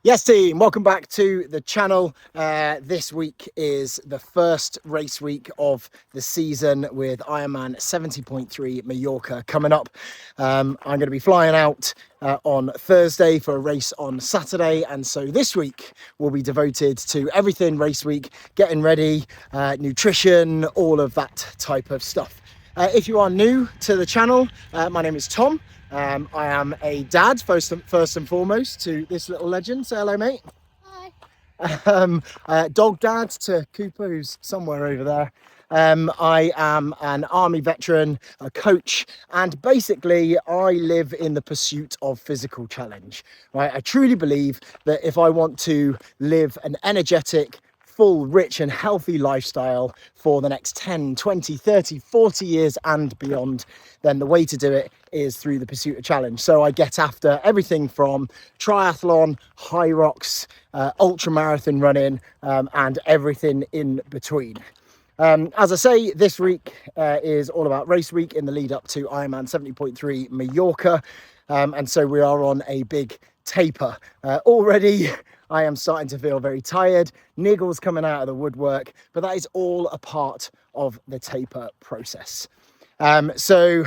Yes team, welcome back to the channel. This week is the first race week of the season with Ironman 70.3 Mallorca coming up. I'm going to be flying out on Thursday for a race on Saturday, and so this week will be devoted to everything race week, getting ready, nutrition, all of that type of stuff. If you are new to the channel, my name is Tom. I am a dad, first and foremost, to this little legend. Say hello, mate. Hi. Dog dad to Cooper, who's somewhere over there. I am an army veteran, a coach, and basically I live in the pursuit of physical challenge. Right? I truly believe that if I want to live an energetic, full, rich and healthy lifestyle for the next 10, 20, 30, 40 years and beyond, then the way to do it is through the pursuit of challenge. So I get after everything from triathlon, Hyrox, ultra marathon running, and everything in between. As I say, this week is all about race week in the lead up to Ironman 70.3 Mallorca. And so we are on a big taper. Already, I am starting to feel very tired, niggles coming out of the woodwork, but that is all a part of the taper process. So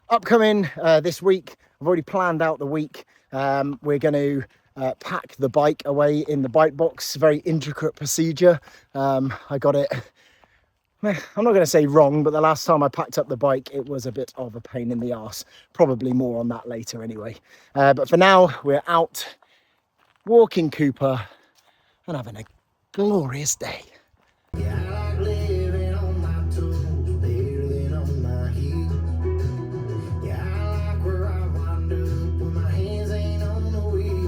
upcoming this week, I've already planned out the week. We're going to pack the bike away in the bike box. Very intricate procedure. I got it, I'm not going to say wrong, but the last time I packed up the bike, it was a bit of a pain in the arse. Probably more on that later anyway. But for now, we're out walking Cooper and having a glorious day. Yeah, I like living on my toes, better than on my heels. Yeah, I like where I wind up when my hands ain't on the wheel.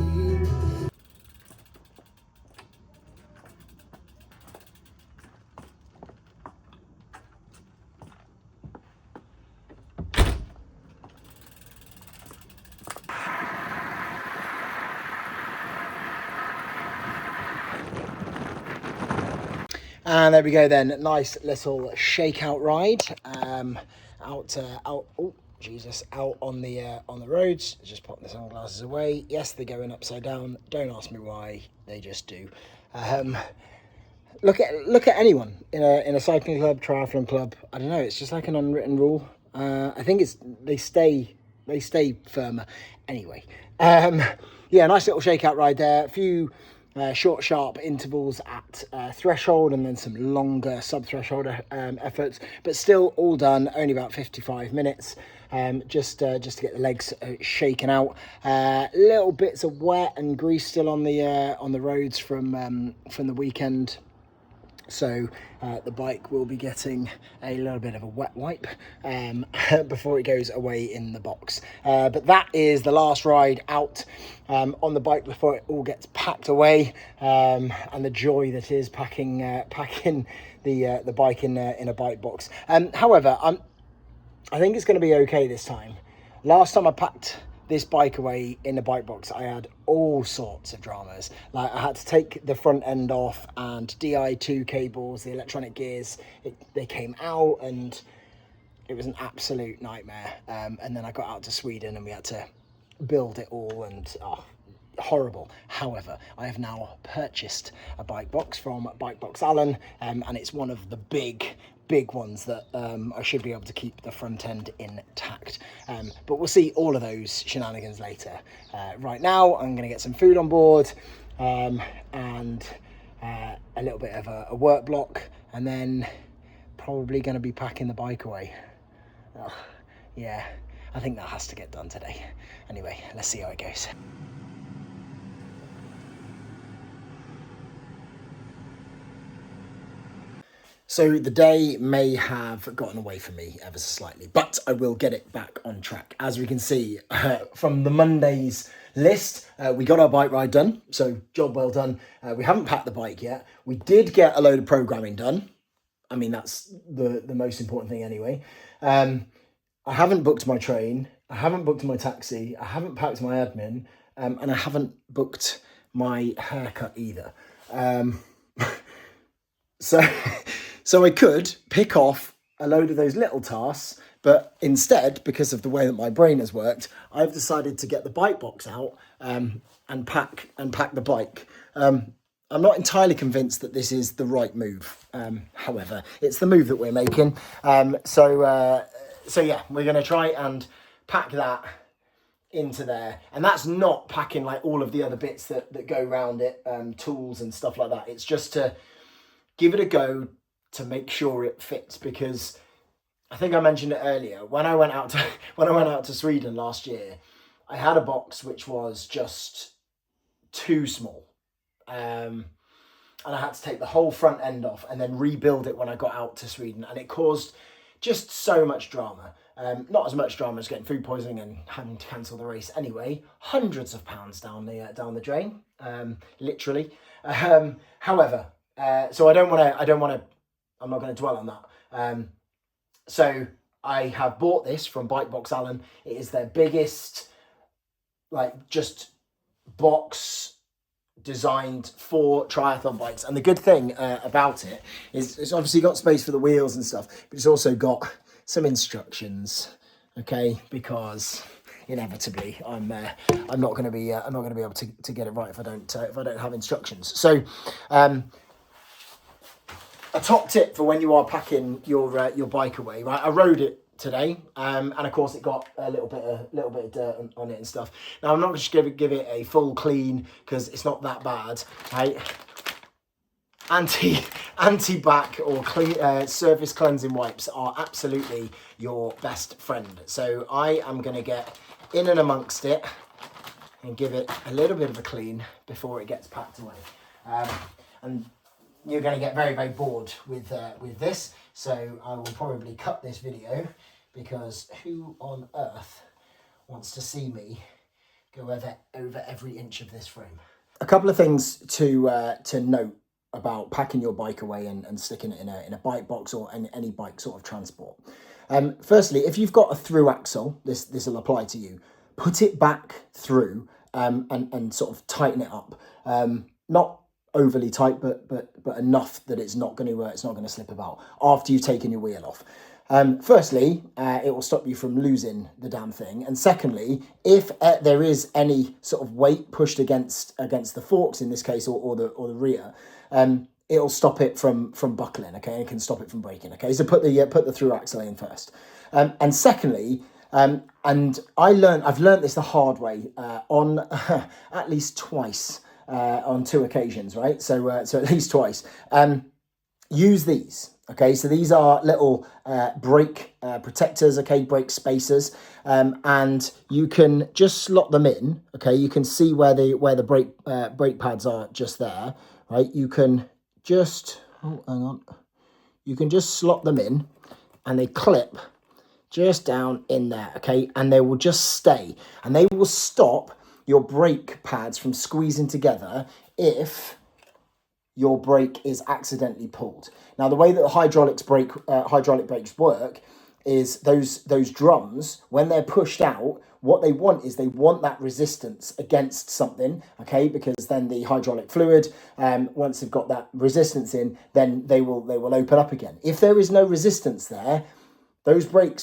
And there we go then, nice little shakeout ride, out on the roads. Just pop the sunglasses away. Yes, they're going upside down, don't ask me why, they just do. Look at anyone in a cycling club, triathlon club, I don't know, it's just like an unwritten rule. I think they stay firmer anyway. Yeah, nice little shakeout ride there, a few short, sharp intervals at threshold, and then some longer sub-threshold efforts, but still all done, only about 55 minutes, just to get the legs shaken out. Little bits of wet and grease still on the roads from the weekend. So the bike will be getting a little bit of a wet wipe before it goes away in the box. But that is the last ride out on the bike before it all gets packed away, and the joy that is packing the bike in a bike box. However, I think it's going to be okay this time. Last time I packed this bike away in the bike box, I had all sorts of dramas. Like I had to take the front end off, and Di2 cables, the electronic gears, they came out, and it was an absolute nightmare. And then I got out to Sweden and we had to build it all, and horrible. However, I have now purchased a bike box from Bike Box Allen, and it's one of the big ones that I should be able to keep the front end intact. But we'll see all of those shenanigans later. Right now, I'm going to get some food on board, and a little bit of a work block, and then probably going to be packing the bike away. Yeah, I think that has to get done today. Anyway, let's see how it goes. So the day may have gotten away from me ever so slightly, but I will get it back on track. As we can see from the Monday's list, we got our bike ride done, so job well done. We haven't packed the bike yet. We did get a load of programming done. I mean, that's the most important thing anyway. I haven't booked my train. I haven't booked my taxi. I haven't packed my admin, and I haven't booked my haircut either. So I could pick off a load of those little tasks, But instead, because of the way that my brain has worked, I've decided to get the bike box out and pack the bike. I'm not entirely convinced that this is the right move. However, it's the move that we're making. So yeah, we're going to try and pack that into there. And that's not packing like all of the other bits that go around it, tools and stuff like that. It's just to give it a go to make sure it fits, because I think I mentioned it earlier. When I went out to Sweden last year, I had a box which was just too small. And I had to take the whole front end off and then rebuild it when I got out to Sweden, and it caused just so much drama. Not as much drama as getting food poisoning and having to cancel the race anyway. Hundreds of pounds down the drain, literally. However, so I'm not going to dwell on that. So I have bought this from Bike Box Allen. It is their biggest, like, just box designed for triathlon bikes. And the good thing about it is it's obviously got space for the wheels and stuff, but it's also got some instructions, okay? Because inevitably I'm not going to be able to get it right if I don't have instructions. So a top tip for when you are packing your bike away, right? I rode it today, and of course it got a little bit of dirt on it and stuff. Now I'm not just going to give it a full clean because it's not that bad, right? Anti-back or clean surface cleansing wipes are absolutely your best friend. So I am going to get in and amongst it and give it a little bit of a clean before it gets packed away. And you're going to get very, very bored with this, so I will probably cut this video, because who on earth wants to see me go over every inch of this frame? A couple of things to note about packing your bike away and sticking it in a bike box or any bike sort of transport. Firstly, if you've got a through axle, this will apply to you. Put it back through and sort of tighten it up. Not overly tight, but enough that it's not going to slip about after you've taken your wheel off. Firstly, it will stop you from losing the damn thing, and secondly, if there is any sort of weight pushed against the forks in this case, or the rear, it'll stop it from buckling. Okay, and it can stop it from breaking. Okay, so put the through axle in first, and secondly. And I've learned this the hard way on at least twice. On 2 occasions, right? So at least twice. Use these, okay? So these are little brake protectors, okay? Brake spacers, and you can just slot them in, okay? You can see where the brake pads are just there, right? You can just you can just slot them in, and they clip just down in there, okay? And they will just stay, and they will stop your brake pads from squeezing together if your brake is accidentally pulled. Now, the way that hydraulic brakes work is those drums, when they're pushed out, what they want that resistance against something, okay? Because then the hydraulic fluid, once they've got that resistance in, then they will open up again. If there is no resistance there, those brake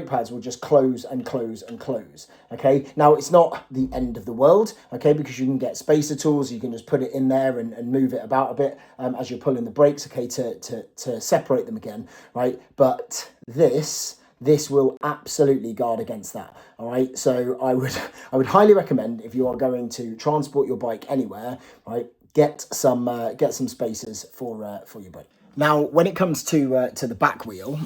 pads will just close and close and close. Okay. Now it's not the end of the world. Okay, because you can get spacer tools. You can just put it in there and move it about a bit as you're pulling the brakes. Okay, to separate them again. Right. But this will absolutely guard against that. All right. So I would highly recommend, if you are going to transport your bike anywhere, right, get some spacers for your brake. Now, when it comes to the back wheel,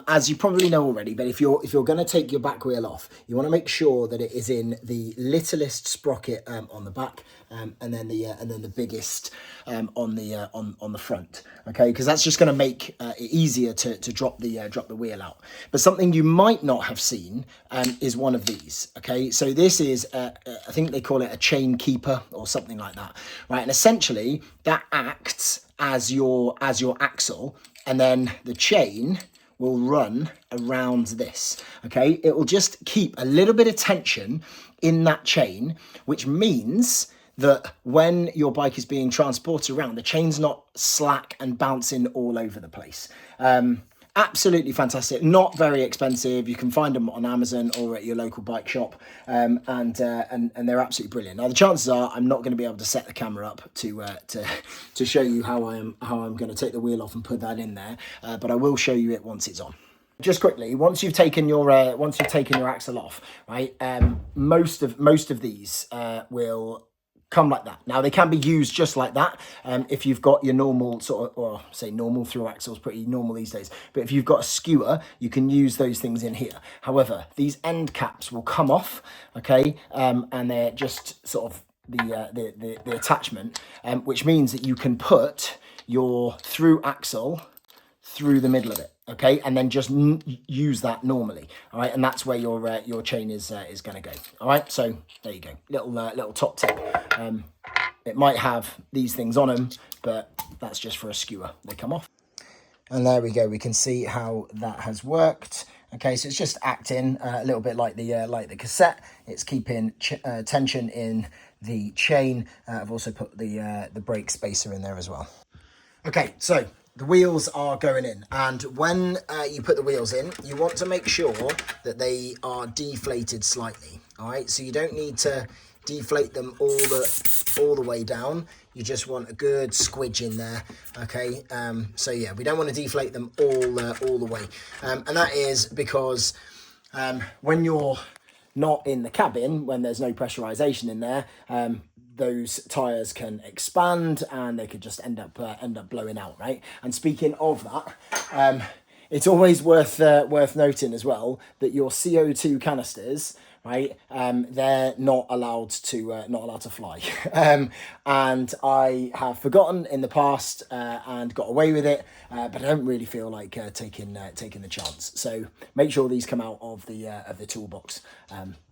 as you probably know already, but if you're going to take your back wheel off, you want to make sure that it is in the littlest sprocket on the back, and then the biggest on the front. Okay, because that's just going to make it easier to drop the wheel out. But something you might not have seen is one of these. Okay, so this is I think they call it a chain keeper or something like that, right? And essentially that acts as your axle, and then the chain will run around this. Okay, it will just keep a little bit of tension in that chain, which means that when your bike is being transported around, the chain's not slack and bouncing all over the place. absolutely fantastic, not very expensive. You can find them on Amazon or at your local bike shop, and they're absolutely brilliant. Now the chances are I'm not going to be able to set the camera up to show you how I'm going to take the wheel off and put that in there, but I will show you it once it's on. Just quickly, once you've taken your axle off, right? Most of these will come like that. Now they can be used just like that if you've got your normal sort of, or say normal through axles, pretty normal these days, but if you've got a skewer you can use those things in here. However, these end caps will come off, okay, and they're just sort of the attachment, which means that you can put your through axle through the middle of it, okay, and then just use that normally, all right, and that's where your chain is going to go. All right, so there you go, little top tip. It might have these things on them, but that's just for a skewer. They come off, and there we go. We can see how that has worked. Okay, so it's just acting a little bit like the cassette. It's keeping tension in the chain. I've also put the brake spacer in there as well. Okay, so the wheels are going in, and when you put the wheels in, you want to make sure that they are deflated slightly. All right, so you don't need to deflate them all the way down. You just want a good squidge in there. Okay, so yeah, we don't want to deflate them all the way, and that is because when you're not in the cabin, when there's no pressurization in there, those tires can expand and they could just end up blowing out, right? And speaking of that, it's always worth noting as well that your CO2 canisters, right, they're not allowed to fly. And I have forgotten in the past and got away with it, but I don't really feel like taking the chance. So make sure these come out of the toolbox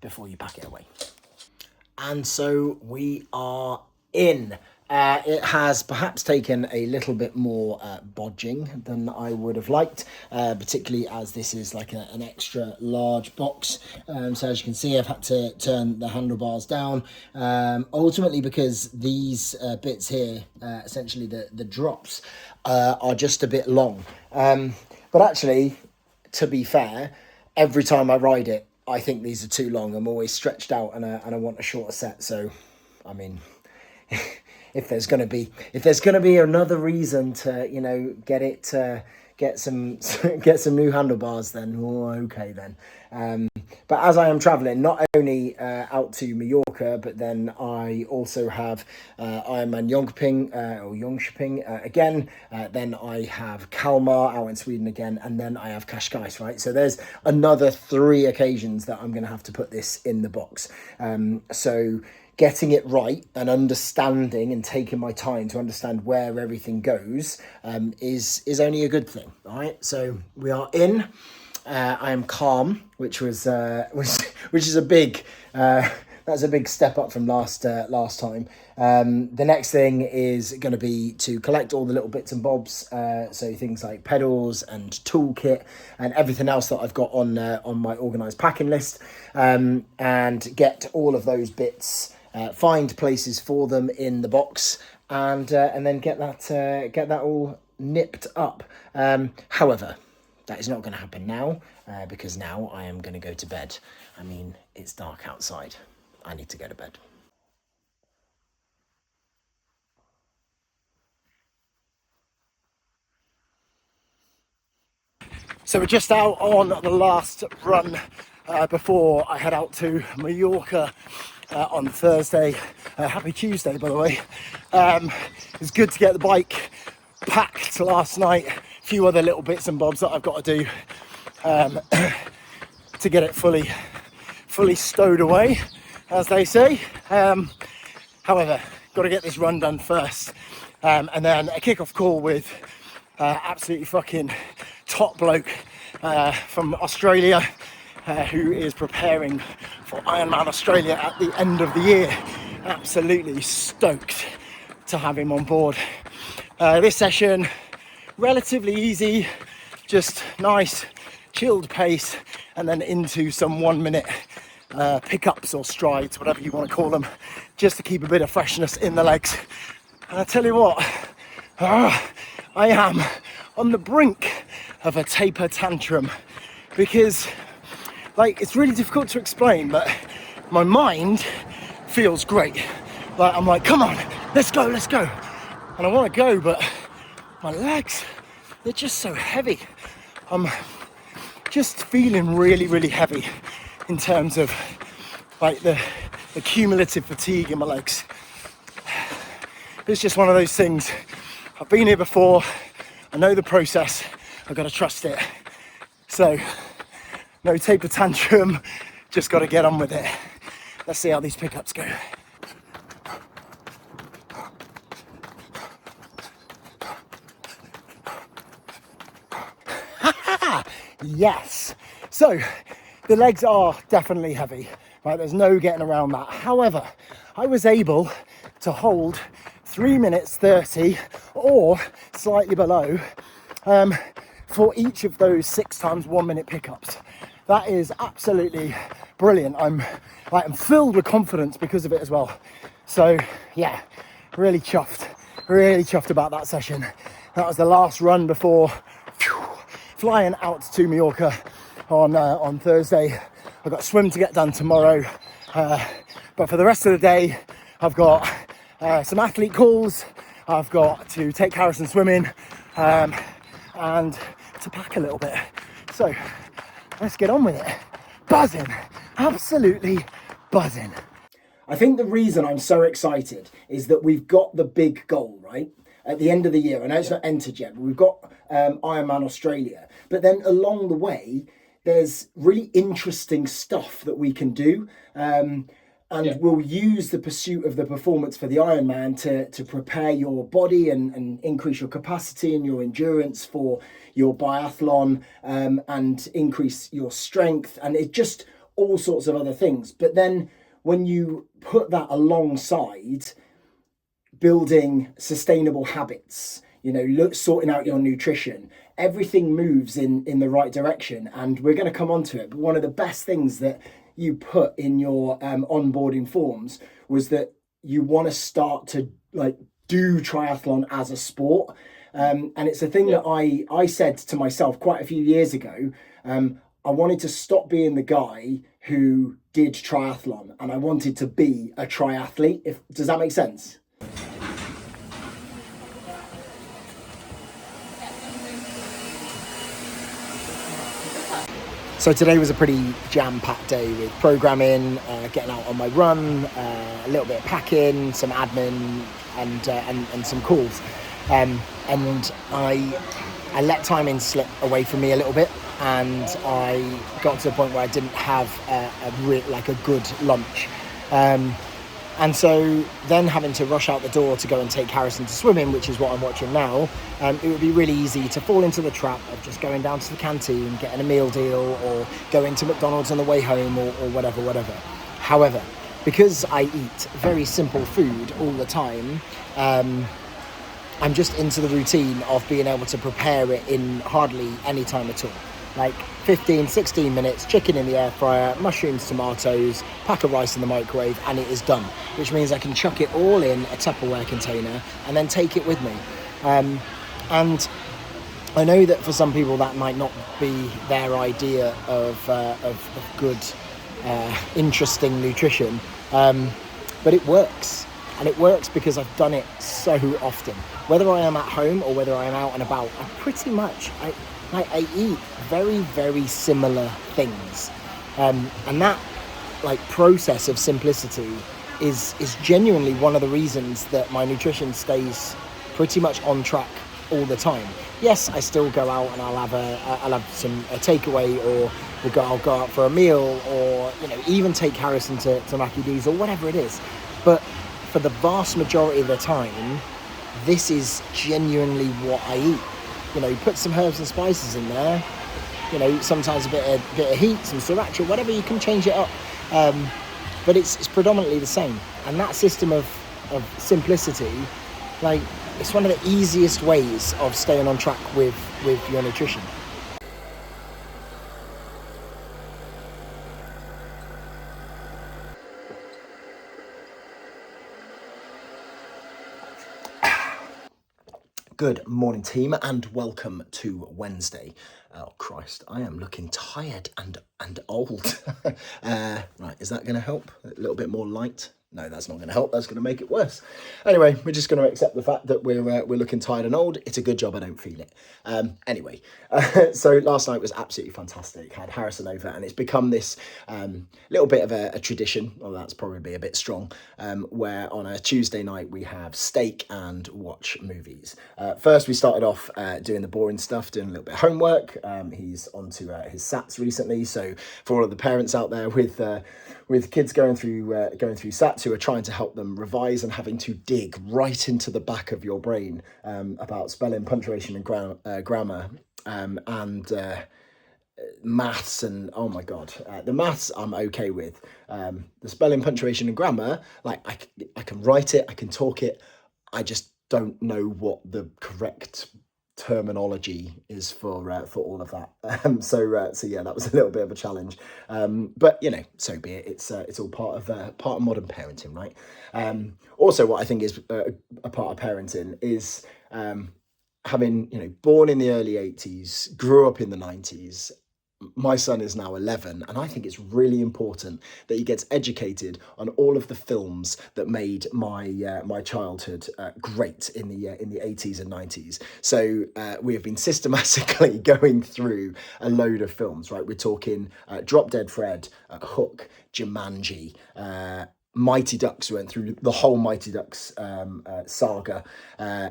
before you pack it away. And so we are in. It has perhaps taken a little bit more bodging than I would have liked, particularly as this is like an extra large box. So as you can see, I've had to turn the handlebars down, ultimately because these bits here, essentially the drops, are just a bit long. But actually, to be fair, every time I ride it, I think these are too long. I'm always stretched out and I want a shorter set. So, I mean, if there's going to be another reason to, get some new handlebars, then okay then. But as I am traveling, not only out to Mallorca, but then I also have Ironman Jönköping again. Then I have Kalmar out in Sweden again, and then I have Cascais, right? So there's another 3 occasions that I'm going to have to put this in the box. So getting it right and understanding and taking my time to understand where everything goes is only a good thing, right? So we are in. I am calm, which is a big that's a big step up from last time. The next thing is going to be to collect all the little bits and bobs, so things like pedals and toolkit and everything else that I've got on my organised packing list, and get all of those bits, find places for them in the box, and then get that all nipped up. However, that is not going to happen now, because now I am going to go to bed. I mean, it's dark outside. I need to go to bed. So we're just out on the last run before I head out to Mallorca on Thursday. Happy Tuesday, by the way. It's good to get the bike packed last night. A few other little bits and bobs that I've got to do to get it fully stowed away, as they say. However, got to get this run done first, and then a kick-off call with absolutely fucking top bloke from Australia, who is preparing for Ironman Australia at the end of the year. Absolutely stoked to have him on board. This session, relatively easy, just nice chilled pace, and then into some 1 minute pickups or strides, whatever you want to call them, just to keep a bit of freshness in the legs. And I tell you what, I am on the brink of a taper tantrum, because like it's really difficult to explain, but my mind feels great. Like I'm like, come on, let's go. And I want to go, but my legs, they're just so heavy. I'm just feeling really heavy in terms of like the cumulative fatigue in my legs. It's just one of those things. I've been here before. I know the process. I've got to trust it. So no taper tantrum, just got to get on with it. Let's see how these pickups go. Yes. So the legs are definitely heavy, right? There's no getting around that. However, I was able to hold 3 minutes 30 or slightly below for each of those 6 times 1 minute pickups. That is absolutely brilliant. I'm filled with confidence because of it as well. So yeah, really chuffed about that session. That was the last run before flying out to Mallorca on Thursday. I've got a swim to get done tomorrow, but for the rest of the day I've got some athlete calls, I've got to take Harrison swimming, and to pack a little bit. So let's get on with it. Buzzing, absolutely buzzing. I think the reason I'm so excited is that we've got the big goal, right? At the end of the year. I know it's not entered yet, but we've got Ironman Australia. But then along the way, there's really interesting stuff that we can do. And we'll use the pursuit of the performance for the Ironman to prepare your body and increase your capacity and your endurance for your biathlon, and increase your strength, and it just all sorts of other things. But then when you put that alongside building sustainable habits, sorting out your nutrition, everything moves in the right direction. And we're going to come onto it, but one of the best things that you put in your onboarding forms was that you want to start to do triathlon as a sport, and it's a thing that I said to myself quite a few years ago. I wanted to stop being the guy who did triathlon, and I wanted to be a triathlete. Does that make sense? So today was a pretty jam-packed day with programming, getting out on my run, a little bit of packing, some admin, and some calls. And I let timing slip away from me a little bit, and I got to the point where I didn't have a good lunch. And so then having to rush out the door to go and take Harrison to swimming, which is what I'm watching now, it would be really easy to fall into the trap of just going down to the canteen, getting a meal deal, or going to McDonald's on the way home, or whatever. However, because I eat very simple food all the time, I'm just into the routine of being able to prepare it in hardly any time at all. Like 15, 16 minutes, chicken in the air fryer, mushrooms, tomatoes, pack of rice in the microwave, and it is done. Which means I can chuck it all in a Tupperware container and then take it with me. And I know that for some people that might not be their idea of good, interesting nutrition, but it works. And it works because I've done it so often. Whether I am at home or whether I am out and about, I eat very, very similar things. And that process of simplicity is genuinely one of the reasons that my nutrition stays pretty much on track all the time. Yes, I still go out and I'll have a takeaway, or I'll go out for a meal, or even take Harrison to Mackie D's or whatever it is. But for the vast majority of the time, this is genuinely what I eat. Put some herbs and spices in there, sometimes a bit of heat, some sriracha, whatever, you can change it up. But it's predominantly the same. And that system of simplicity, it's one of the easiest ways of staying on track with your nutrition. Good morning, team, and welcome to Wednesday. Oh Christ, I am looking tired and old. Right, is that going to help? A little bit more light? No, that's not going to help. That's going to make it worse. Anyway, we're just going to accept the fact that we're looking tired and old. It's a good job I don't feel it. Anyway, so last night was absolutely fantastic. Had Harrison over, and it's become this little bit of a tradition. Well, that's probably a bit strong. Where on a Tuesday night we have steak and watch movies. First, we started off doing the boring stuff, doing a little bit of homework. He's onto his SATs recently, so for all of the parents out there with kids going through SATs who are trying to help them revise and having to dig right into the back of your brain about spelling, punctuation, and grammar, and maths, and oh my god, the maths I'm okay with. The spelling, punctuation, and grammar, like I can write it, I can talk it. I just don't know what the correct terminology is for all of that. So yeah, that was a little bit of a challenge, but you know, so be it. It's all part of modern parenting, right? Also, what I think is a part of parenting is having, you know, born in the early 80s, grew up in the 90s. My son is now 11, and I think it's really important that he gets educated on all of the films that made my childhood great in the 80s and 90s. So we have been systematically going through a load of films, right? We're talking Drop Dead Fred, Hook, Jumanji, Mighty Ducks. Went through the whole Mighty Ducks saga,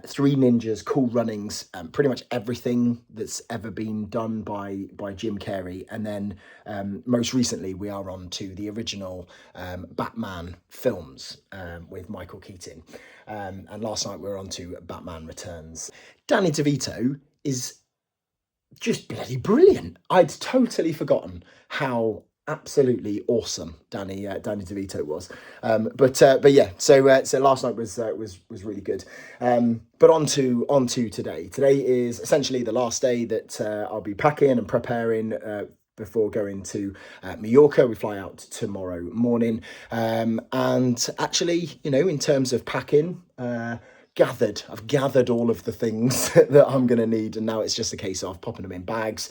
Three Ninjas, Cool Runnings, pretty much everything that's ever been done by Jim Carrey. And then most recently we are on to the original Batman films with Michael Keaton. And last night we were on to Batman Returns. Danny DeVito is just bloody brilliant. I'd totally forgotten how absolutely awesome Danny DeVito was, but yeah, so last night was really good, but on to today. Today is essentially the last day that I'll be packing and preparing before going to Mallorca. We fly out tomorrow morning, and actually, you know, in terms of packing, I've gathered all of the things that I'm going to need, and now it's just a case of popping them in bags,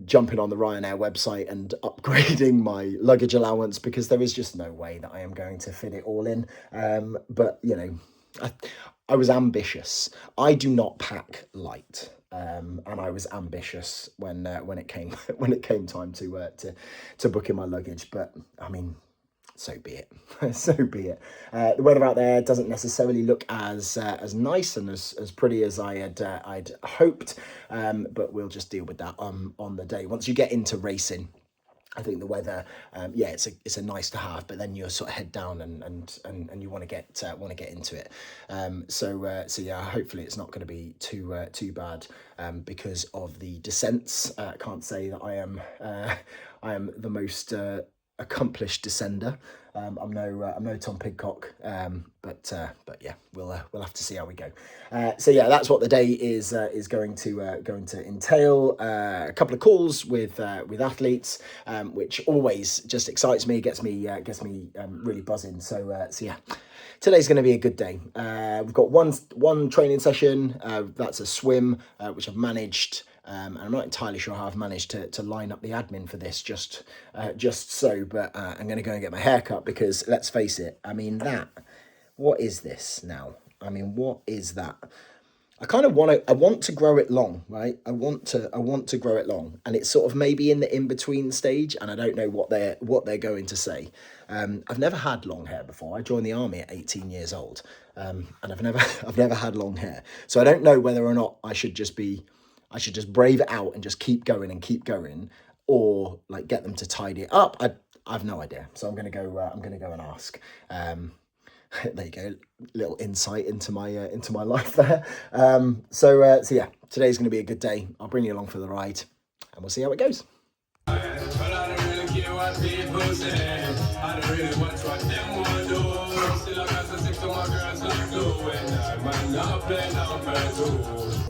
jumping on the Ryanair website and upgrading my luggage allowance, because there is just no way that I am going to fit it all in. But you know, I was ambitious. I do not pack light, and I was ambitious when it came time to book in my luggage. But I mean, so be it. So be it. The weather out there doesn't necessarily look as nice and as pretty as I'd hoped, but we'll just deal with that on the day. Once you get into racing, I think the weather, yeah, it's a nice to have, but then you're sort of head down and you want to get into it. So yeah, hopefully it's not going to be too bad because of the descents. I can't say that I am the most accomplished descender. I'm no Tom Pidcock, but yeah, we'll have to see how we go. So yeah, that's what the day is going to entail. A couple of calls with athletes, which always just excites me, gets me really buzzing. So yeah, today's going to be a good day. We've got one training session. That's a swim, which I've managed. And I'm not entirely sure how I've managed to line up the admin for this just so, but I'm going to go and get my hair cut, because let's face it, I mean, what is this now? I mean, what is that? I want to grow it long, right? I want to grow it long, and it's sort of maybe in the in-between stage, and I don't know what they're going to say. I've never had long hair before. I joined the army at 18 years old, and I've never had long hair. So I don't know whether or not I should just brave it out and just keep going, or like get them to tidy it up. I've no idea. So I'm gonna go and ask. There you go, little insight into my life there. So yeah, today's gonna be a good day. I'll bring you along for the ride, and we'll see how it goes.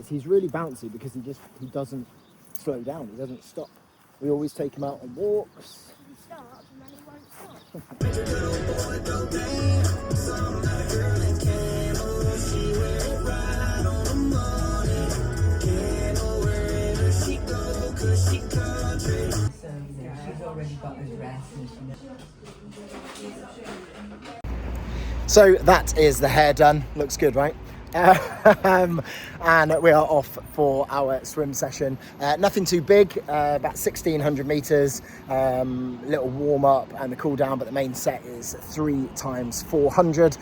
He's really bouncy because he doesn't slow down. He doesn't stop. We always take him out on walks. He starts and then he won't stop. So that is the hair done. Looks good, right? And we are off for our swim session. Nothing too big, about 1,600 meters, little warm up and the cool down, but the main set is 3 times 400.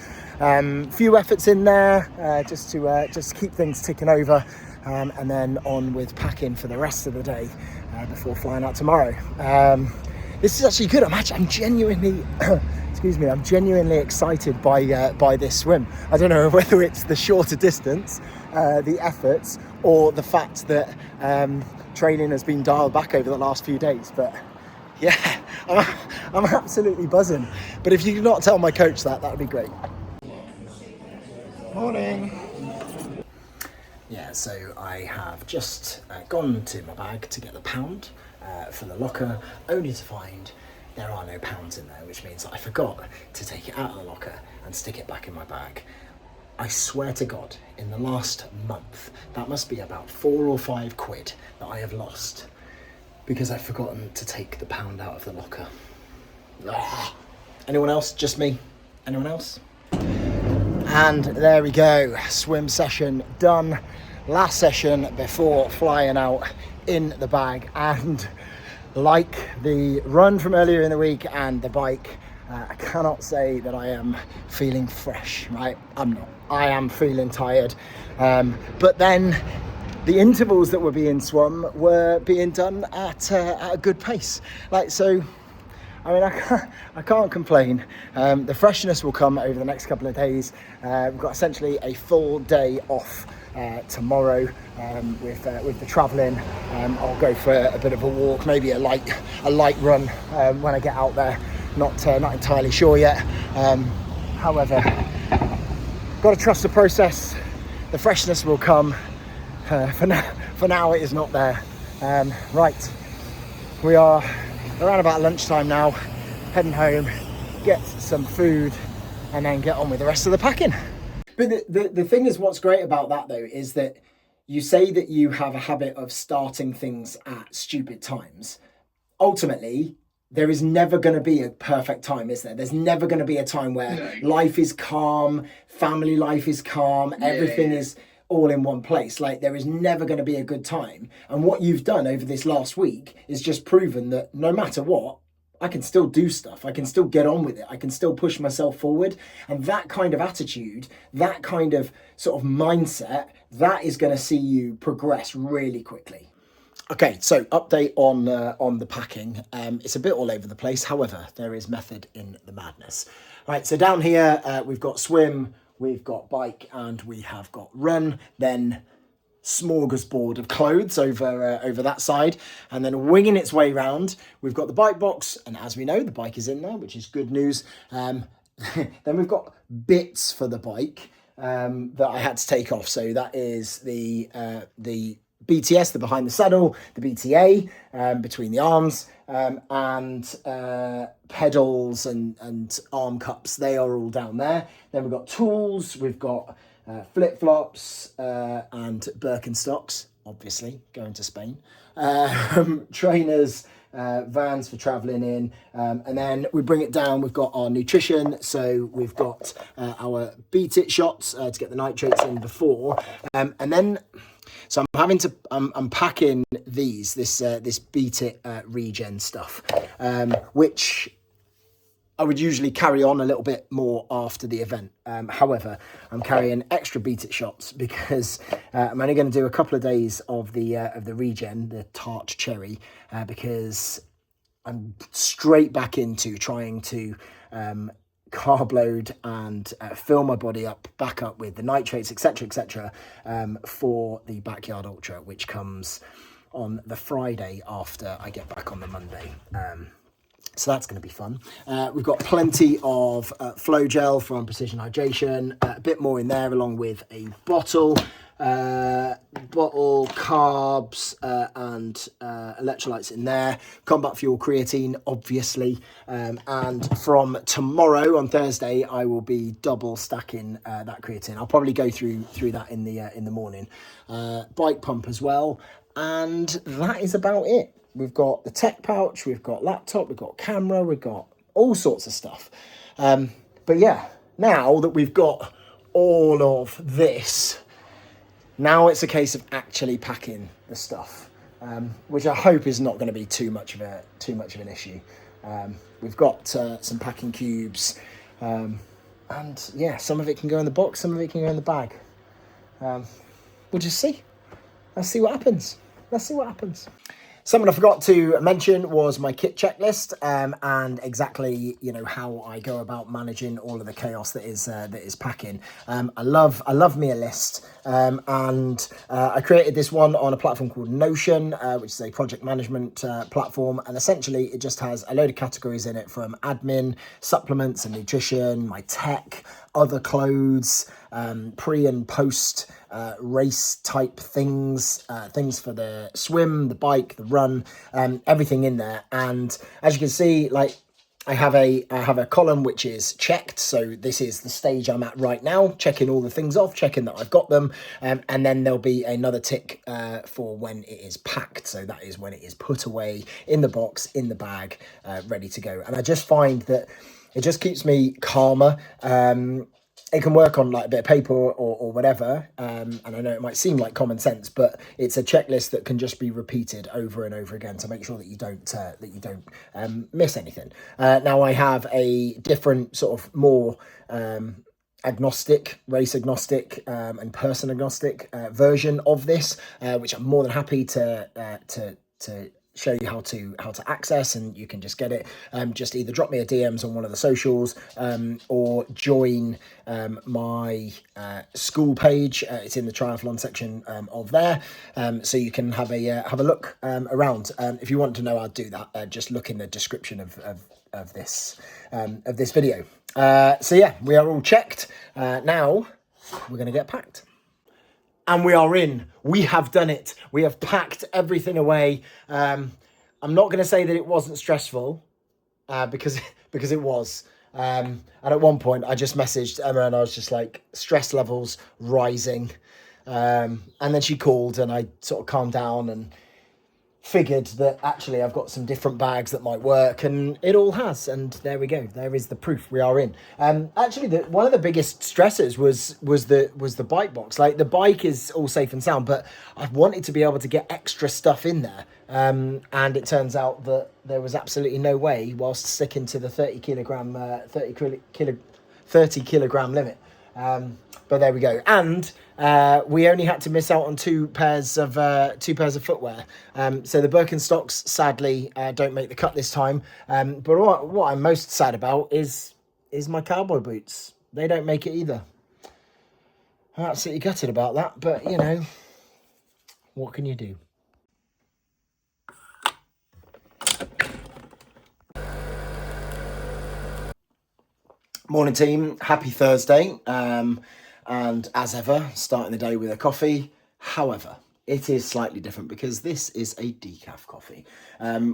Few efforts in there, just to keep things ticking over, and then on with packing for the rest of the day before flying out tomorrow. This is actually good. I'm genuinely I'm genuinely excited by this swim. I don't know whether it's the shorter distance, the efforts, or the fact that training has been dialed back over the last few days. But yeah, I'm absolutely buzzing. But if you could not tell my coach that would be great. Morning. Yeah, so I have just gone to my bag to get the pound for the locker, only to find there are no pounds in there, which means that I forgot to take it out of the locker and stick it back in my bag. I swear to God, in the last month, that must be about 4 or 5 quid that I have lost because I've forgotten to take the pound out of the locker. Ugh. Anyone else? Just me? Anyone else? And there we go, swim session done. Last session before flying out in the bag, and like the run from earlier in the week and the bike, I cannot say that I am feeling fresh, right? I'm not. I am feeling tired. But then the intervals that were being swum were being done at a good pace. So, I mean, I can't complain. The freshness will come over the next couple of days. We've got essentially a full day off tomorrow with the travelling. I'll go for a bit of a walk, maybe a light run when I get out there. Not entirely sure yet. However, got to trust the process. The freshness will come. For now, it is not there. Right, we are around about lunchtime now. Heading home, get some food, and then get on with the rest of the packing. But the thing is, what's great about that though is that you say that you have a habit of starting things at stupid times. Ultimately, there is never going to be a perfect time, is there? There's never going to be a time where life is calm, family life is calm, everything is all in one place. There is never going to be a good time. And what you've done over this last week is just proven that no matter what, I can still do stuff. I can still get on with it. I can still push myself forward. And that kind of attitude, that kind of sort of mindset, that is going to see you progress really quickly. Okay, so update on the packing. It's a bit all over the place. However, there is method in the madness. Right, so down here, we've got swim, we've got bike, and we have got run. Then smorgasbord of clothes over that side, and then winging its way round, we've got the bike box, and as we know, the bike is in there, which is good news. Then we've got bits for the bike that I had to take off. So that is the BTS, the behind the saddle, the BTA between the arms, and pedals and arm cups. They are all down there. Then we've got tools, we've got flip-flops and Birkenstocks, obviously, going to Spain. Trainers, vans for travelling in. And then we bring it down, we've got our nutrition. So we've got our Beat It shots to get the nitrates in before. And then, so I'm packing this Beat It regen stuff, which I would usually carry on a little bit more after the event. However, I'm carrying extra Beat It shots because I'm only going to do a couple of days of the regen, the tart cherry, because I'm straight back into trying to carb load and fill my body back up with the nitrates, etc., for the Backyard Ultra, which comes on the Friday after I get back on the Monday. So that's going to be fun. We've got plenty of flow gel from Precision Hydration, a bit more in there, along with a bottle, carbs, and electrolytes in there. Combat Fuel creatine, obviously. And from tomorrow, on Thursday, I will be double stacking that creatine. I'll probably go through that in the morning. Bike pump as well. And that is about it. We've got the tech pouch, we've got laptop, we've got camera, we've got all sorts of stuff. But yeah, now that we've got all of this, now it's a case of actually packing the stuff, which I hope is not going to be too much of an issue. We've got some packing cubes, and yeah, some of it can go in the box, some of it can go in the bag. We'll just see. Let's see what happens. Something I forgot to mention was my kit checklist, and exactly, how I go about managing all of the chaos that is packing. I love me a list, and I created this one on a platform called Notion, which is a project management platform, and essentially it just has a load of categories in it, from admin, supplements and nutrition, my tech, other clothes, pre and post race type things, things for the swim, the bike, the run, everything in there. And as you can see, like, I have a column which is checked, so this is the stage I'm at right now, checking all the things off, checking that I've got them, and then there'll be another tick for when it is packed, so that is when it is put away in the box, in the bag, ready to go. And I just find that it just keeps me calmer. It can work on like a bit of paper or whatever, and I know it might seem like common sense, but it's a checklist that can just be repeated over and over again to make sure that you don't miss anything. Now I have a different sort of more race agnostic, and person agnostic version of this, which I'm more than happy to show you how to access, and you can just get it. Just either drop me a DMs on one of the socials, or join my school page. It's in the triathlon section of there, so you can have a look around. If you want to know how to do that, just look in the description of this video. So yeah, we are all checked. Now we're going to get packed. And we are in. We have done it. We have packed everything away. I'm not going to say that it wasn't stressful, because it was. And at one point, I just messaged Emma, and I was just like, stress levels rising. And then she called, and I sort of calmed down and figured that actually I've got some different bags that might work, and it all has. And there we go. There is the proof. We are in. Actually, one of the biggest stressors was the bike box. Like, the bike is all safe and sound, but I wanted to be able to get extra stuff in there. And it turns out that there was absolutely no way, whilst sticking to the 30 kilogram limit. But there we go. And we only had to miss out on two pairs of footwear. So the Birkenstocks, sadly, don't make the cut this time. But what I'm most sad about is my cowboy boots. They don't make it either. I'm absolutely gutted about that, but what can you do? Morning team, happy Thursday, and as ever, starting the day with a coffee. However, it is slightly different because this is a decaf coffee.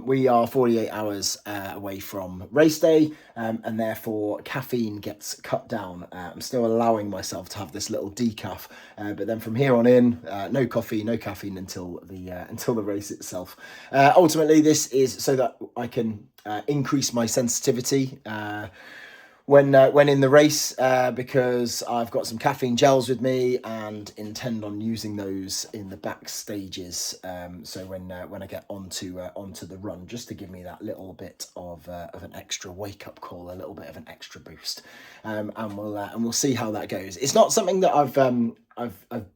We are 48 hours away from race day, and therefore caffeine gets cut down. I'm still allowing myself to have this little decaf, but then from here on in, no coffee, no caffeine until the race itself. Ultimately, this is so that I can increase my sensitivity when in the race, because I've got some caffeine gels with me and intend on using those in the back stages. So when I get onto the run, just to give me that little bit of an extra wake up call, a little bit of an extra boost, and we'll see how that goes. It's not something that I've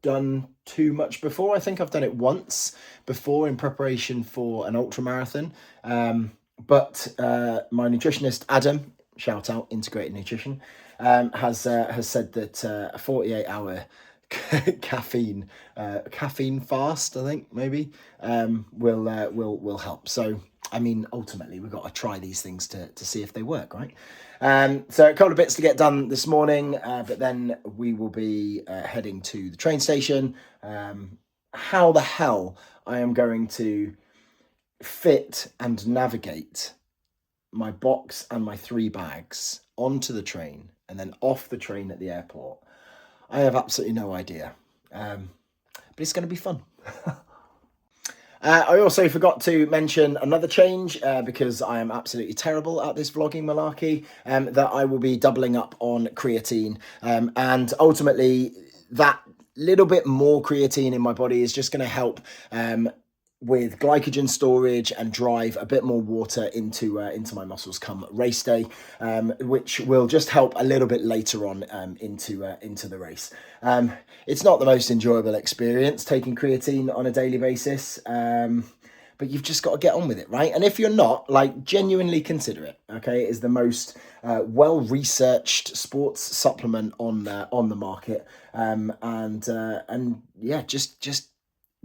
done too much before. I think I've done it once before in preparation for an ultra marathon, but my nutritionist Adam, shout out Integrated Nutrition, has said that a 48-hour caffeine fast, I think maybe, will help. So I mean, ultimately we've got to try these things to see if they work, right? So a couple of bits to get done this morning, but then we will be heading to the train station. How the hell I am going to fit and navigate my box and my 3 bags onto the train and then off the train at the airport, I have absolutely no idea. But it's going to be fun. I also forgot to mention another change because I am absolutely terrible at this vlogging malarkey, that I will be doubling up on creatine, and ultimately that little bit more creatine in my body is just going to help with glycogen storage and drive a bit more water into my muscles come race day, which will just help a little bit later on into the race. It's not the most enjoyable experience taking creatine on a daily basis, but you've just got to get on with it, right? And if you're not, like, genuinely consider it. Okay, it is the most well-researched sports supplement on the market, and yeah, just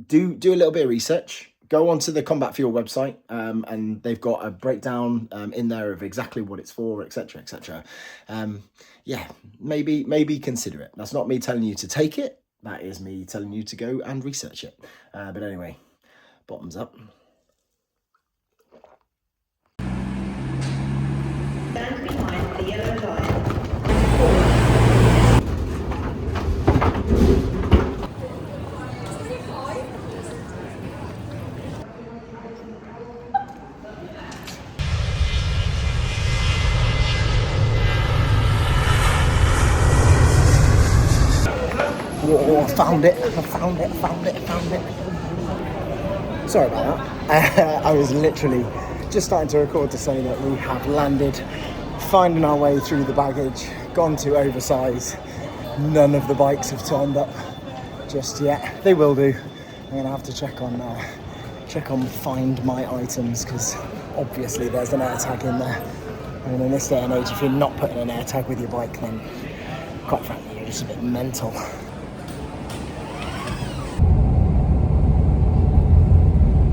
do a little bit of research. Go onto the Combat Fuel website, and they've got a breakdown in there of exactly what it's for, etc., etc. Yeah, maybe consider it. That's not me telling you to take it. That is me telling you to go and research it. But anyway, bottoms up. Stand behind the yellow line. Whoa, I found it. Sorry about that. I was literally just starting to record to say that we have landed, finding our way through the baggage, gone to oversize. None of the bikes have turned up just yet. They will do. I'm gonna have to check on find my items, because obviously there's an air tag in there. I mean, in this day and age, if you're not putting an air tag with your bike, then quite frankly, you're just a bit mental.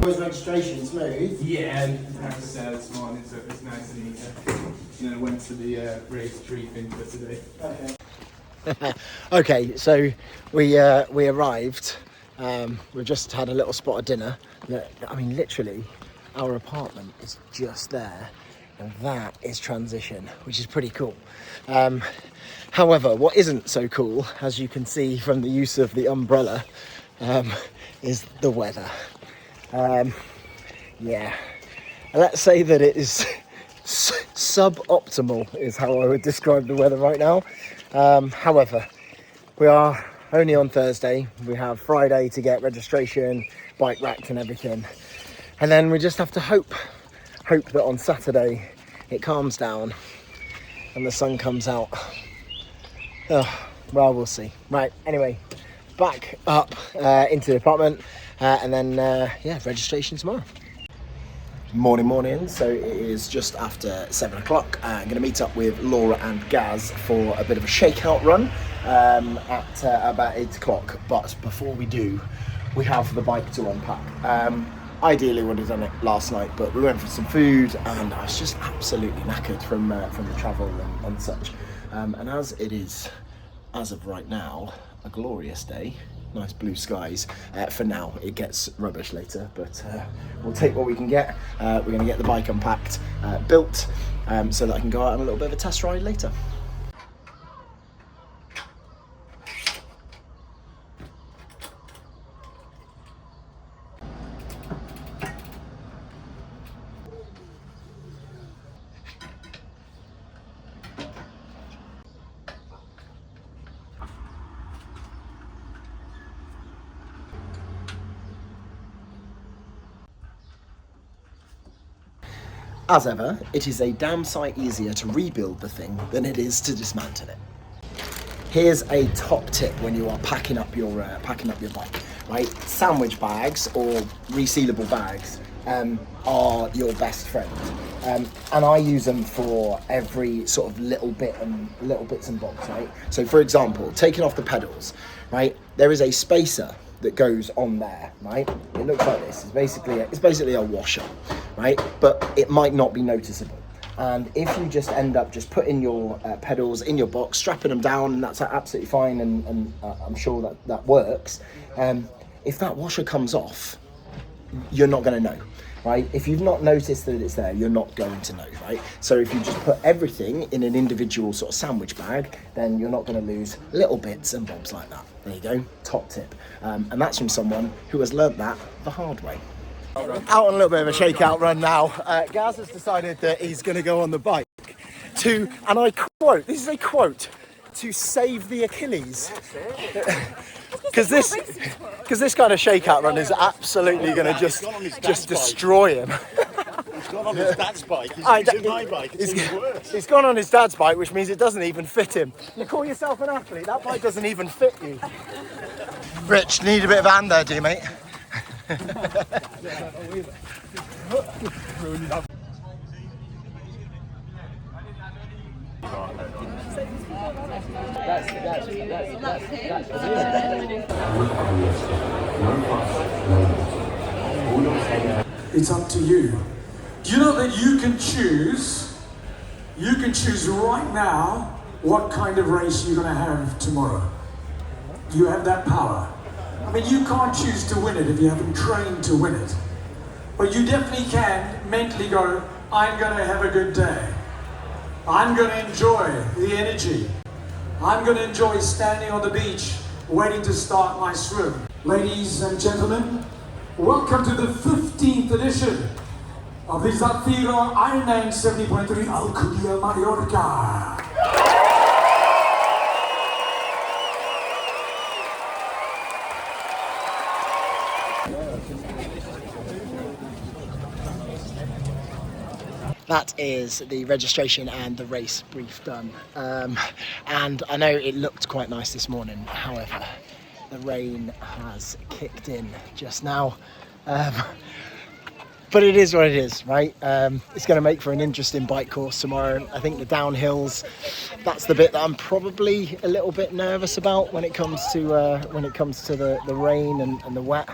Registration smooth. Yeah, and I have to say this morning, so it was nice and easy. And then I went to the race tree thing for today. Okay. Okay, so we arrived. We've just had a little spot of dinner. I mean, literally, our apartment is just there, and that is transition, which is pretty cool. However, what isn't so cool, as you can see from the use of the umbrella, is the weather. Yeah, let's say that it is suboptimal is how I would describe the weather right now. However, we are only on Thursday. We have Friday to get registration, bike racked and everything, and then we just have to hope that on Saturday it calms down and the sun comes out. Oh, well, we'll see. Right, anyway, back up into the apartment, and then yeah, registration tomorrow. Morning. So it is just after 7 o'clock. I'm going to meet up with Laura and Gaz for a bit of a shakeout run at about 8 o'clock. But before we do, we have the bike to unpack. Ideally would have done it last night, but we went for some food and I was just absolutely knackered from the travel and such. And as it is, as of right now, a glorious day. Nice blue skies. For now, it gets rubbish later, but we'll take what we can get. We're going to get the bike unpacked, built, so that I can go out on a little bit of a test ride later. As ever, it is a damn sight easier to rebuild the thing than it is to dismantle it. Here's a top tip when you are packing up your bike, right? Sandwich bags or resealable bags are your best friend, and I use them for every sort of little bits and bobs, right? So, for example, taking off the pedals, right? There is a spacer that goes on there, right? It looks like this. It's basically a washer, right? But it might not be noticeable. And if you just end up just putting your pedals in your box, strapping them down, and that's absolutely fine, and I'm sure that works. If that washer comes off, you're not going to know, right? If you've not noticed that it's there, you're not going to know, right? So if you just put everything in an individual sort of sandwich bag, then you're not going to lose little bits and bobs like that. There you go, top tip. And that's from someone who has learnt that the hard way. Out on a little bit of a shakeout run now. Gaz has decided that he's going to go on the bike to, and I quote, this is a quote, to save the Achilles. Because this kind of shakeout run is absolutely going to just destroy him. He's gone on his dad's bike. He's using my bike. It's even worse. He's gone on his dad's bike, which means it doesn't even fit him. You call yourself an athlete, that bike doesn't even fit you. Rich, need a bit of a hand there, do you, mate? It's up to you. Do you know that you can choose right now what kind of race you're going to have tomorrow? You have that power. I mean, you can't choose to win it if you haven't trained to win it. But you definitely can mentally go, I'm going to have a good day. I'm going to enjoy the energy. I'm going to enjoy standing on the beach, waiting to start my swim. Ladies and gentlemen, welcome to the 15th edition of the Zafiro Ironman 70.3 Alcudia, Mallorca. That is the registration and the race brief done. And I know it looked quite nice this morning, however, the rain has kicked in just now. But it is what it is, right? It's going to make for an interesting bike course tomorrow. I think the downhills, that's the bit that I'm probably a little bit nervous about when it comes to the rain and the wet.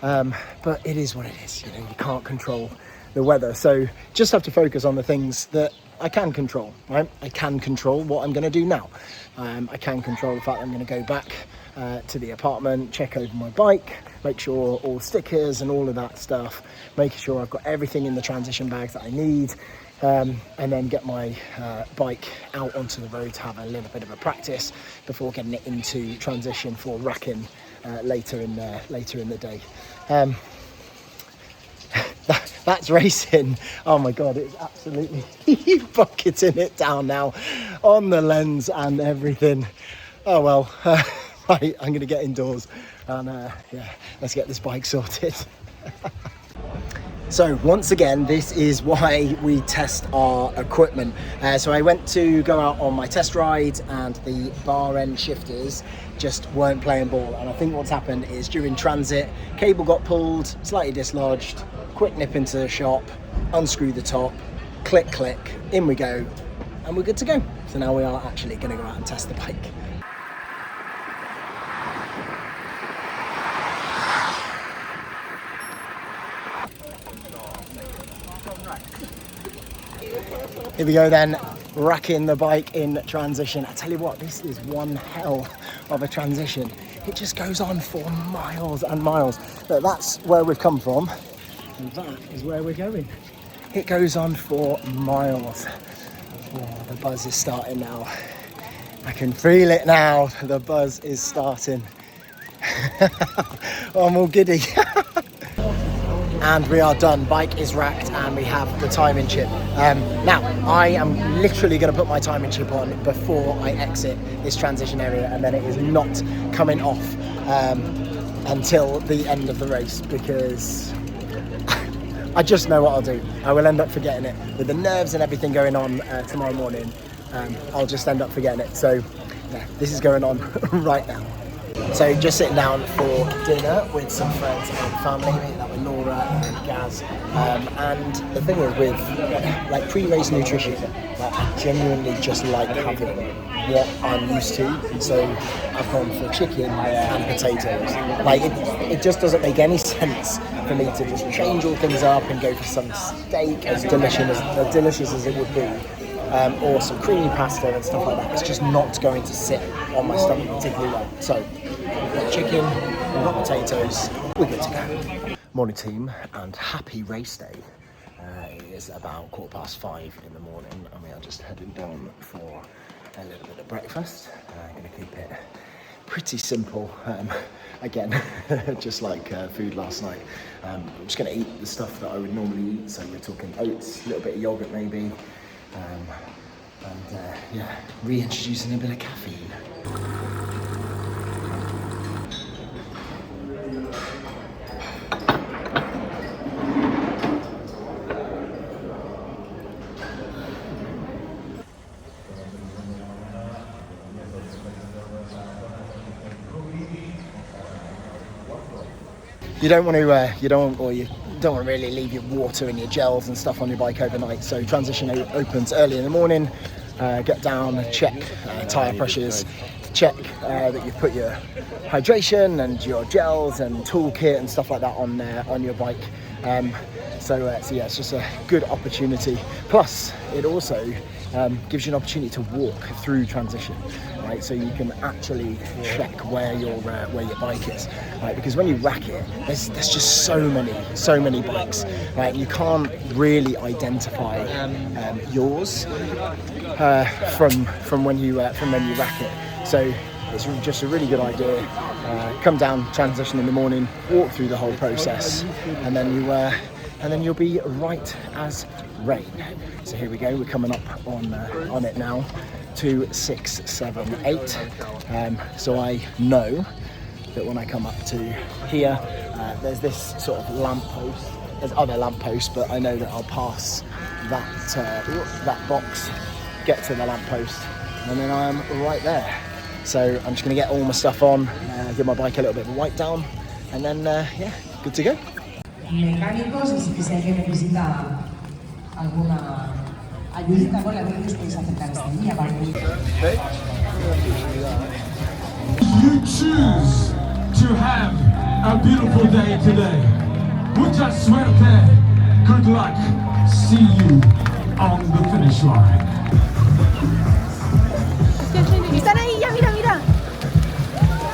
But it is what it is. You know, you can't control the weather, so just have to focus on the things that I can control, right? I can control what I'm going to do now. I can control the fact that I'm going to go back to the apartment, check over my bike, make sure all stickers and all of that stuff, making sure I've got everything in the transition bags that I need, and then get my bike out onto the road to have a little bit of a practice before getting it into transition for racking later in the day. That's racing. Oh my god, it's absolutely bucketing it down now on the lens and everything. Oh well, right, I'm gonna get indoors and yeah, let's get this bike sorted. So once again, this is why we test our equipment. So I went to go out on my test ride and the bar end shifters just weren't playing ball. And I think what's happened is during transit, cable got pulled, slightly dislodged, quick nip into the shop, unscrew the top, click, click, in we go, and we're good to go. So now we are actually gonna go out and test the bike. Here we go then, racking the bike in transition. I tell you what, this is one hell of a transition. It just goes on for miles and miles. But that's where we've come from, and that is where we're going. It goes on for miles. Oh, the buzz is starting now. I can feel it now, the buzz is starting. Oh, I'm all giddy. And we are done. Bike is racked and we have the timing chip. Now, I am literally going to put my timing chip on before I exit this transition area, and then it is not coming off until the end of the race, because I just know what I'll do. I will end up forgetting it. With the nerves and everything going on tomorrow morning, I'll just end up forgetting it. So yeah, this is going on right now. So just sitting down for dinner with some friends and family, that were Laura and Gaz. And the thing is with like pre-race nutrition, like, I genuinely just like having what I'm used to. So I've gone for chicken and potatoes. Like it just doesn't make any sense for me to just change all things up and go for some steak as delicious as it would be. Or some creamy pasta and stuff like that. It's just not going to sit on my stomach particularly well. So, we've got chicken, we've got potatoes, we're good to go. Morning team, and happy race day. It is about 5:15 in the morning, and we are just heading down for a little bit of breakfast. I'm going to keep it pretty simple. Again, just like food last night. I'm just going to eat the stuff that I would normally eat. So we're talking oats, a little bit of yogurt maybe, and yeah, reintroducing a bit of caffeine. You don't want to really leave your water and your gels and stuff on your bike overnight. So transition opens early in the morning. Get down, check tire pressures, check that you've put your hydration and your gels and toolkit and stuff like that on your bike. So yeah, it's just a good opportunity. Plus, it also gives you an opportunity to walk through transition, right? So you can actually check where your bike is, right? Because when you rack it, there's just so many bikes, right? You can't really identify yours from when you rack it. So it's just a really good idea. Come down, transition in the morning, walk through the whole process, and then you'll be right as rain. So here we go, we're coming up on it now, 2, 6, 7, 8. So I know that when I come up to here, there's this sort of lamp post. There's other lamp posts, but I know that I'll pass that box, get to the lamp post, and then I am right there. So I'm just going to get all my stuff on, give my bike a little bit of a wipe down, and then yeah, good to go. Mecánicos, y si alguien necesita alguna ayudita con la bici, os podéis acercar hasta allí, ¿vale? You choose to have a beautiful day today. Mucha suerte. Good luck. See you on the finish line. Están ahí ya, mira, mira.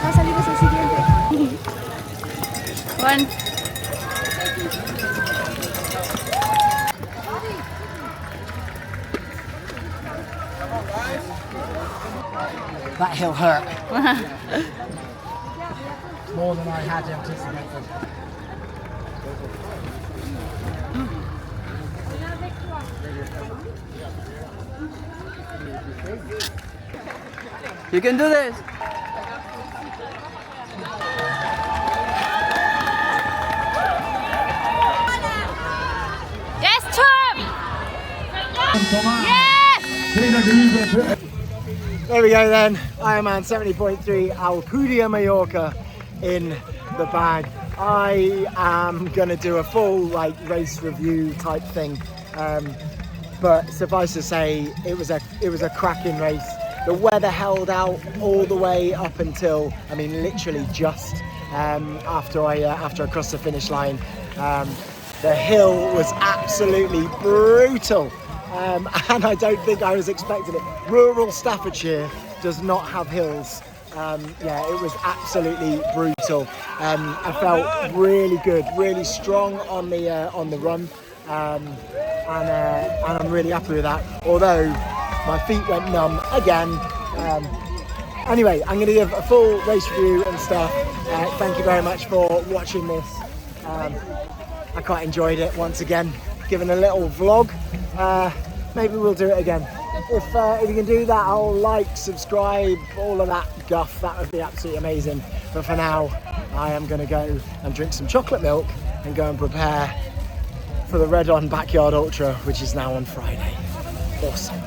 Va a salir el siguiente. One. That hill hurt. More than I had anticipated. You can do this. Yes, Tom! Yes! There we go then, Ironman 70.3 Alcudia, Mallorca in the bag. I am gonna do a full race review type thing, but suffice to say it was a cracking race. The weather held out all the way up until, I mean, literally just after I crossed the finish line. The hill was absolutely brutal. And I don't think I was expecting it. Rural Staffordshire does not have hills. Yeah, it was absolutely brutal. I felt really good, really strong on the run, and I'm really happy with that. Although my feet went numb again. Anyway, I'm going to give a full race review and stuff. Thank you very much for watching this. I quite enjoyed it once again. Giving a little vlog. Maybe we'll do it again. If you can do that, I'll like, subscribe, all of that guff. That would be absolutely amazing. But for now, I am going to go and drink some chocolate milk and go and prepare for the Red On Backyard Ultra, which is now on Friday. Awesome.